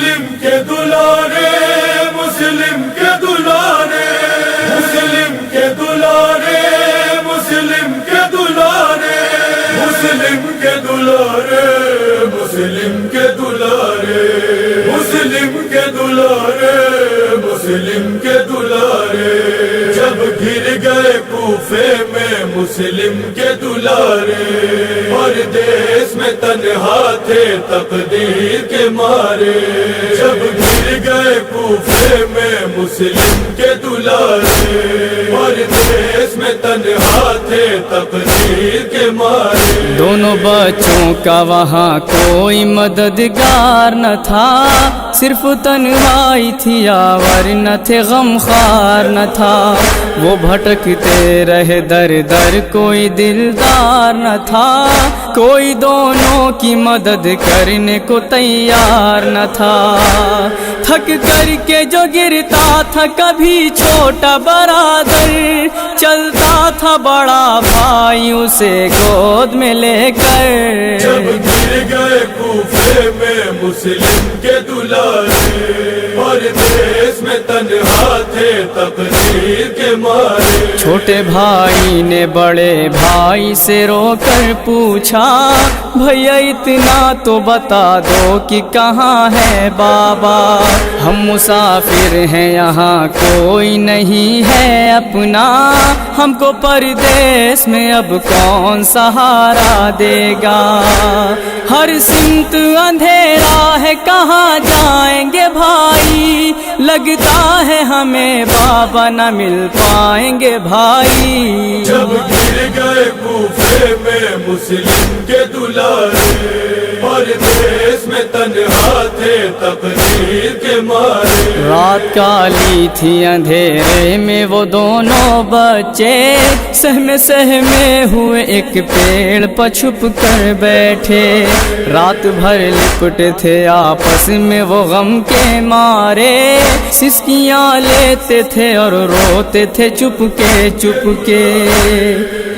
مسلم کے دلارے، مسلم کے دلارے، مسلم کے دلارے، مسلم کے دلارے، مسلم کے دلارے، مسلم کے دلارے، مسلم کے دلارے، مسلم کے دلارے، جب گر گئے کوفے میں مسلم کے دلارے، پردیس میں تنہا تھے تقدیر کے مارے، جب گر گئے کوفے میں مسلم کے دلارے، پردیس میں تنہا تھے تقدیر کے مارے۔ دونوں بچوں کا وہاں کوئی مددگار نہ تھا، صرف تنہائی تھی آور نہ تھے، غمخوار نہ تھا، وہ بھٹکتے رہے در در، کوئی دلدار نہ تھا، کوئی دونوں کی مدد کرنے کو تیار نہ تھا۔ تھک کر کے جو گرتا تھا کبھی چھوٹا برادر، چلتا تھا بڑا بھائی اسے گود میں لے کر، جب گر گئے کوفے میں مسلم کے دلارے، پردیس میں تنہا تھے تقدیر کے مارے۔ چھوٹے بھائی نے بڑے بھائی سے رو کر پوچھا، بھیا اتنا تو بتا دو کہ کہاں ہے بابا، ہم مسافر ہیں یہاں کوئی نہیں ہے اپنا، ہم کو پردیس میں اب کون سہارا دے گا، ہر سمت اندھیرا ہے کہاں جائیں گے بھائی، لگتا ہے ہمیں بابا نہ مل پائیں گے بھائی۔ جب گر گئے کوفے میں مسلم کے دلارے، پردیس میں تنہا تھے تقدیر کے مارے۔ رات کالی تھی اندھیرے میں وہ دونوں بچے، سہمے سہمے ہوئے ایک پیڑ پر چھپ کر بیٹھے، رات بھر لپٹے تھے آپس میں وہ غم کے مارے، سسکیاں لیتے تھے اور روتے تھے چپ کے،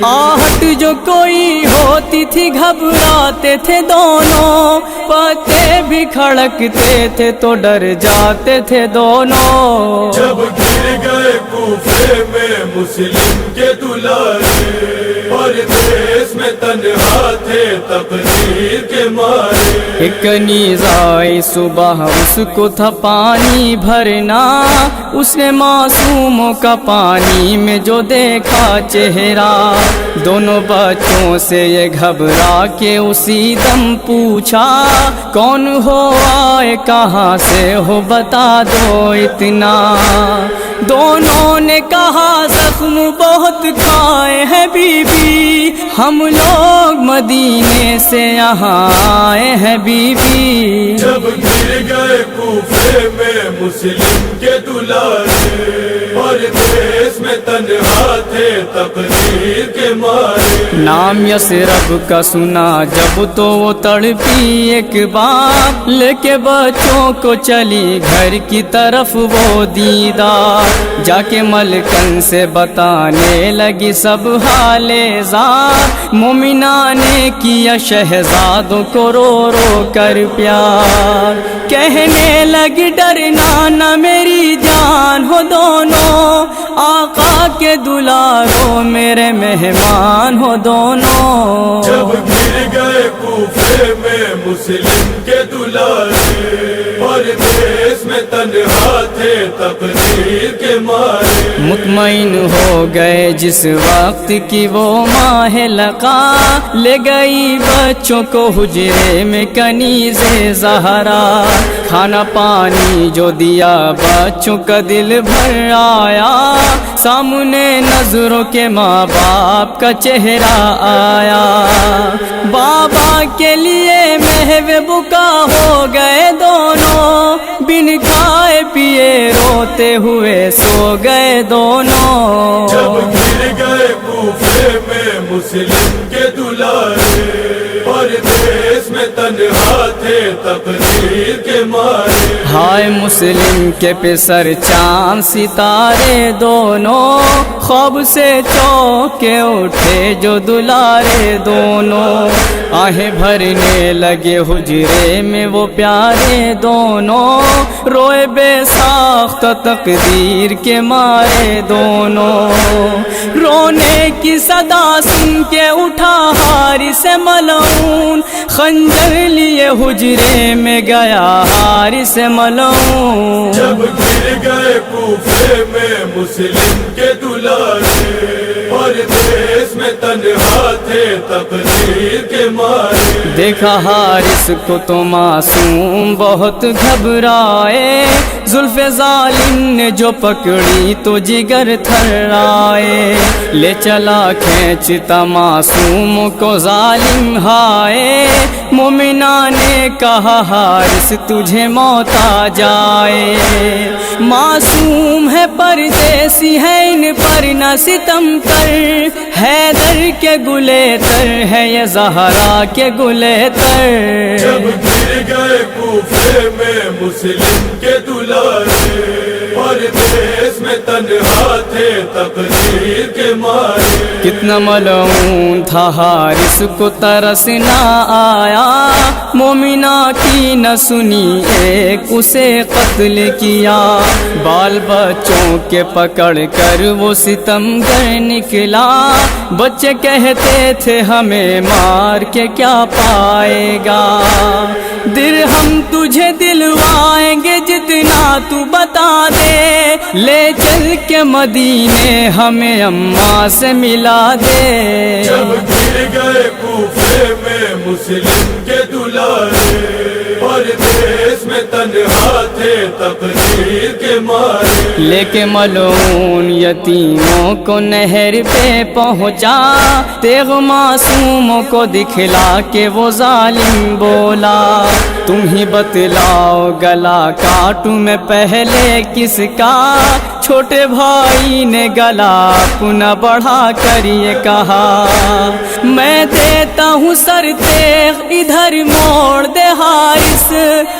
آہٹ جو کوئی ہوتی تھی گھبراتے تھے دونوں، پتے بھی کھڑکتے تھے تو ڈر جاتے تھے دونوں۔ جب گر گئے کوفے میں مسلم کے دلارے، پردیس میں تنہا تھے تقدیر کے مارے۔ ایک نیز آئی صبح اس کو تھا پانی بھرنا، اس نے معصوموں کا پانی میں جو دیکھا چہرہ، دونوں بچوں سے یہ گھبرا کے اسی دم پوچھا، کون ہو آئے کہاں سے ہو بتا دو اتنا، دونوں نے کہا زخم بہت کھائے ہیں بی بی، ہم لوگ مدینے سے یہاں آئے ہیں بی بی۔ جب گر گئے کوفے میں مسلم کے دلارے، پردیس میں تنہا تھے تقدیر کے مارے۔ نام یثرب کا سنا جب تو وہ تڑپی ایک بار، لے کے بچوں کو چلی گھر کی طرف وہ دیدہ، جا کے ملکن سے بتانے لگی سب حال زار، مومنہ نے کیا شہزادوں کو رو رو کر پیار، کہنے لگی ڈرنا نہ میری جان ہو دونوں، آقا کے دلاروں میرے مہمان ہو دونوں۔ جب گر گئے کوفے میں مسلم کے دلارے، پردیس میں تنہا تھے تقدیر کے مارے۔ مطمئن ہو گئے جس وقت کی وہ ماہ لقا، لے گئی بچوں کو حجرے میں کنیز زہرا، کھانا پانی جو دیا بچوں کا دل بھر آیا، سامنے نظروں کے ماں باپ کا چہرہ آیا، بابا کے لیے محو بکا ہو گئے دونوں، بن کھائے پیے روتے ہوئے سو گئے دونوں۔ جب گر گئے کوفے میں مسلم کے دلارے، پردیس میں تنہا تھے تقدیر کے مارے۔ ہائے مسلم کے پسر چاند ستارے دونوں خواب سے چوکے اٹھے جو دلارے دونوں آہیں بھرنے لگے حجرے میں وہ پیارے دونوں روئے بے ساخت تقدیر کے مارے دونوں رونے کی صدا سن کے اٹھا حارث ملعون خنجر لیے حجرے میں گیا حارث ملعون جب گر گئے کوفے میں مسلم کے دلارے اور دیس میں تنہا تھے تقدیر کے مارے دیکھا حارث کو تو معصوم بہت گھبرائے زلف ظالم نے جو پکڑی تو جگر تھرائے لے چلا کھینچتا معصوم کو ظالم ہائے مومنہ نے کہا حارث تجھے موت آ جائے معصوم ہے پردیسی ہے ان پر نہ ستم کر حیدر کے گلے تر ہے یہ زہرا کے گلے تر جب گر گئے کوفے میں مسلم کے دلارے اور دیس میں تنہا تھے تقدیر کے مارے کتنا ملعون تھا حارث کو ترس نہ آیا مومنہ کی نہ سنی ایک اسے قتل کیا بال بچوں کے پکڑ کر وہ ستمگر نکلا بچے کہتے تھے ہمیں مار کے کیا پائے گا درہم تجھے دلوائیں گے جتنا تو بتا دے لے چل کے مدینے ہمیں اماں سے ملا دے جب گر گئے کوفے میں مسلم کے دلارے اور دیس میں تنہا تھے تقدیر کے مارے لے کے ملعون یتیموں کو نہر پہ پہنچا تیغ معصوموں کو دکھلا کے وہ ظالم بولا تم ہی بتلاؤ گلا کاٹوں میں پہلے کس کا چھوٹے بھائی نے گلا اپنا بڑھا کر یہ کہا میں دیتا ہوں سر تیغ ادھر موڑ دے حارث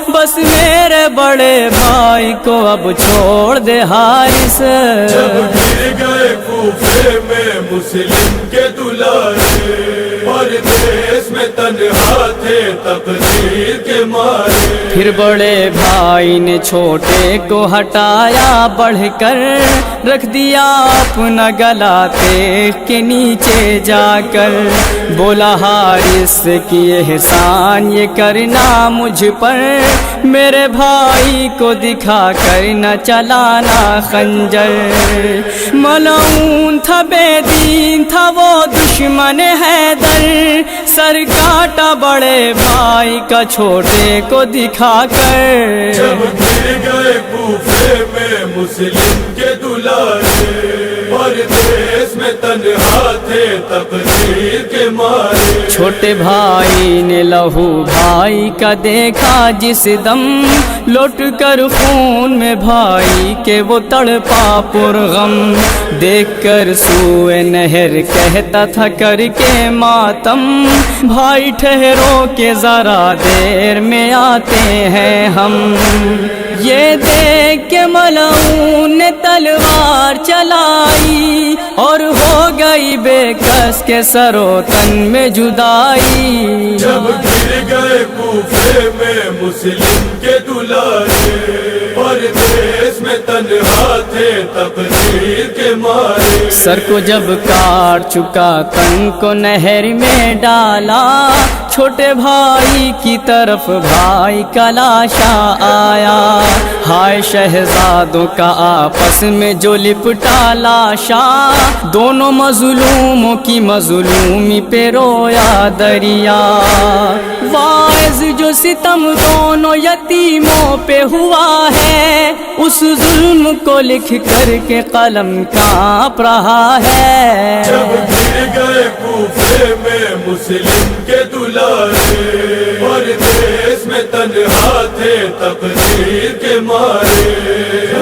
بس میرے بڑے بھائی کو اب چھوڑ دے حارث جب گر گئے کوفے میں مسلم کے دلارے اور دیس میں تنہا تھے تقدیر کے مارے پھر بڑے بھائی نے چھوٹے کو ہٹایا بڑھ کر رکھ دیا اپنا گلا تیغ کے نیچے جا کر بولا حارث کی احسان یہ کرنا مجھ پر میرے بھائی کو دکھا کر نہ چلانا خنجر ملعون تھا بے دین تھا وہ دشمن حیدر سر کاٹا بڑے بھائی کا چھوٹے کو دکھا کر جب گر گئے کوفے میں مسلم کے دلارے اور دیس میں تنہا تھے تقدیر کے مارے چھوٹے بھائی نے لہو بھائی کا دیکھا جس دم لوٹ کر خون میں بھائی کے وہ تڑپا پرغم دیکھ کر سوئے نہر کہتا تھا کر کے ماتم بھائی ٹھہرو کے ذرا دیر میں آتے ہیں ہم یہ دیکھ کے ملعون نے تلوار چلائی اور ہو گئی بے کس کے سر و تن میں جدائی جب گر گئے کوفے میں مسلم کے دلارے اور دیس میں تنہا تھے تقدیر کے مارے سر کو جب کاٹ چکا تن کو نہر میں ڈالا چھوٹے بھائی کی طرف بھائی کا لاشا آیا ہائے شہزادوں کا آپس میں جو لپٹا لاشا دونوں مظلوموں کی مظلومی پہ رویا دریا واعظ جو ستم دونوں یتیموں پہ ہوا ہے اس ظلم کو لکھ کر کے قلم کانپ رہا ہے جب گر گئے کوفے میں مسلم کے دلارے اور دیس میں تنہا تھے تقدیر کے مارے